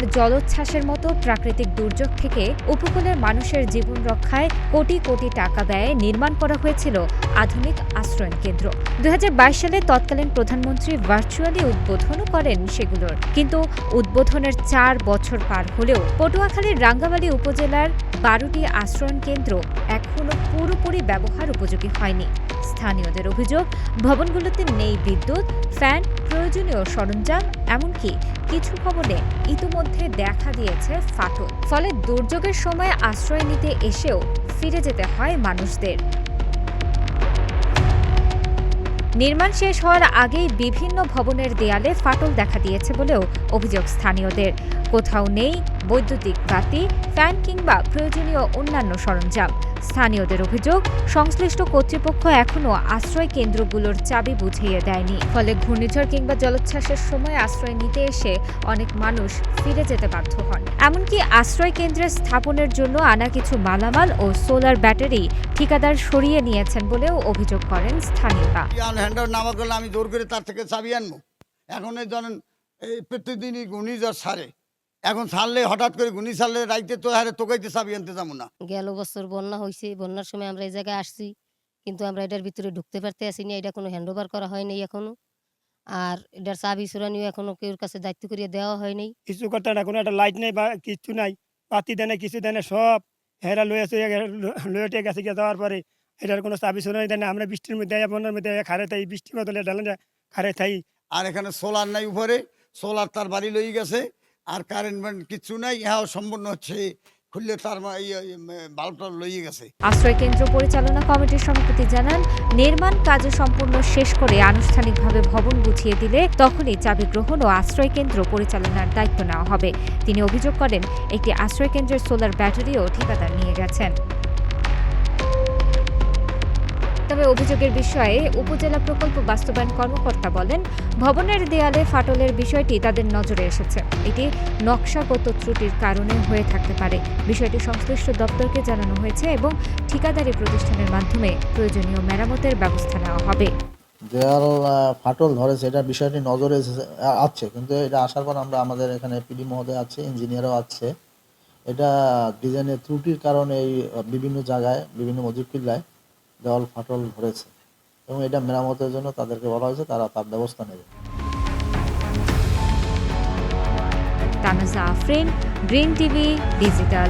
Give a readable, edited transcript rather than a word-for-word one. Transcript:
আর জলোচ্ছ্বাসের মতো প্রাকৃতিক দুর্যোগ থেকে উপকূলের মানুষের জীবন রক্ষায় কোটি কোটি টাকা ব্যয়ে নির্মাণ করা হয়েছিল আধুনিক আশ্রয়ণ কেন্দ্র। ২০২২ সালে তৎকালীন প্রধানমন্ত্রী ভার্চুয়ালি উদ্বোধনও করেন সেগুলোর। কিন্তু উদ্বোধনের ৪ বছর পার হলেও পটুয়াখালীর রাঙ্গামালী উপজেলার ১২টি আশ্রয়ণ কেন্দ্র এখনও পুরোপুরি ব্যবহার উপযোগী হয়নি। স্থানীয়দের অভিযোগ, ভবনগুলোতে নেই বিদ্যুৎ, ফ্যান, প্রয়োজনীয় সরঞ্জাম, এমনকি কিছু ভবনে ইতিমধ্যে দেখা দিয়েছে ফাটল। ফলে দুর্যোগের সময় আশ্রয় নিতে এসেও ফিরে যেতে হয় মানুষদের। নির্মাণ শেষ হওয়ার আগেই বিভিন্ন ভবনের দেয়ালে ফাটল দেখা দিয়েছে বলেও অভিযোগ স্থানীয়দের। কোথাও নেই বৈদ্যুতিক বাতি, ফ্যান কিংবা প্রয়োজনীয় অন্যান্য সরঞ্জাম। স্থানীয়দের অভিযোগ, সংশ্লিষ্ট কর্তৃপক্ষ এখনও আশ্রয় কেন্দ্রগুলোর চাবি বুঝিয়ে দেয়নি। ফলে ঘূর্ণিঝড় কিংবা জলোচ্ছ্বাসের সময় আশ্রয় নিতে এসে অনেক মানুষ ফিরে যেতে বাধ্য হন। এমনকি আশ্রয় কেন্দ্রে স্থাপনের জন্য আনা কিছু মালামাল ও সোলার ব্যাটারি ঠিকাদার সরিয়ে নিয়েছেন বলেও অভিযোগ করেন স্থানীয়রা। আমি জোর করে তার থেকে চাবি আনবো। এখন এই ধরেন এই প্রতিদিনই ঘূর্ণিঝড় ছাড়ে, এখন ছাড়লে হঠাৎ করে ঘূর্ণি ছাড়লে রাইতে তো হারে তোকাইতে চাবি আনতে যাবো না। গেল বছর বন্যা হয়েছে, বন্যার সময় আমরা এই জায়গায় আসছি, কিন্তু আমরা এটার ভিতরে ঢুকতে পারতে আসি না। এটা কোনো হ্যান্ডওভার করা হয়নি এখনো, আর এটার চাবি চুরানিও এখনো কেউর কাছে দায়িত্ব করিয়ে দেওয়া হয়নি। কিছু করতে না, কোনো একটা লাইট নেই বা কিছু নাই, বাতি দেয় না, কিছু দেয় না, সব হেরা লয়ে গেছে গিয়ে যাওয়ার পরে এটার কোনো চাবি চুরানি দেয় না। আমরা বৃষ্টির মধ্যে বন্যার মধ্যে খারে থাই, বৃষ্টির বদলে ঢালেন খারে থাই। আর এখানে সোলার নাই, উপরে সোলার তার বাড়ি লই গেছে, আর কারেন্ট কিছু নাই। ইহাও সম্পূর্ণ হচ্ছে খুললে তার বাল্বটা লইয়ে গেছে। আশ্রয় কেন্দ্র পরিচালনা কমিটির সভাপতি জানান, নির্মাণ কাজ সম্পূর্ণ শেষ করে আনুষ্ঠানিকভাবে ভবন গুছিয়ে দিলে তখনই চাবি গ্রহণ ও আশ্রয় কেন্দ্র পরিচালনার দায়িত্ব নেওয়া হবে। তিনি অভিযোগ করেন, একটি আশ্রয় কেন্দ্রের সোলার ব্যাটারিও ঠিকাদার নিয়ে গেছেন। তবে অভিযোগের বিষয়ে উপজেলা প্রকল্প বাস্তবায়ন কর্মকর্তা বলেন, ভবনের দেয়ালে ফাটলের বিষয়টি তাদের নজরে এসেছে। এটি নকশাগত ত্রুটির কারণে হয়ে থাকতে পারে। বিষয়টি সংশ্লিষ্ট দপ্তরকে জানানো হয়েছে এবং ঠিকাদারি প্রতিষ্ঠানের মাধ্যমে প্রয়োজনীয় মেরামতের ব্যবস্থা নেওয়া হবে। দেয়াল ফাটল ধরেছে, এটা বিষয়টি নজরে আছে, কিন্তু এটা আসার পর আমরা আমাদের এখানে পিডি মহোদয় আছে, ইঞ্জিনিয়ারও আছে। এটা ডিজাইনের ত্রুটির কারণে এই বিভিন্ন জায়গায় বিভিন্ন মজুর কিল্লায় দেওয়াল ফাটল ধরেছে এবং এটা মেরামতের জন্য তাদেরকে বলা হয়েছে, তারা তার ব্যবস্থা নেবে। তানাজা আফরিন, গ্রিন টিভি ডিজিটাল।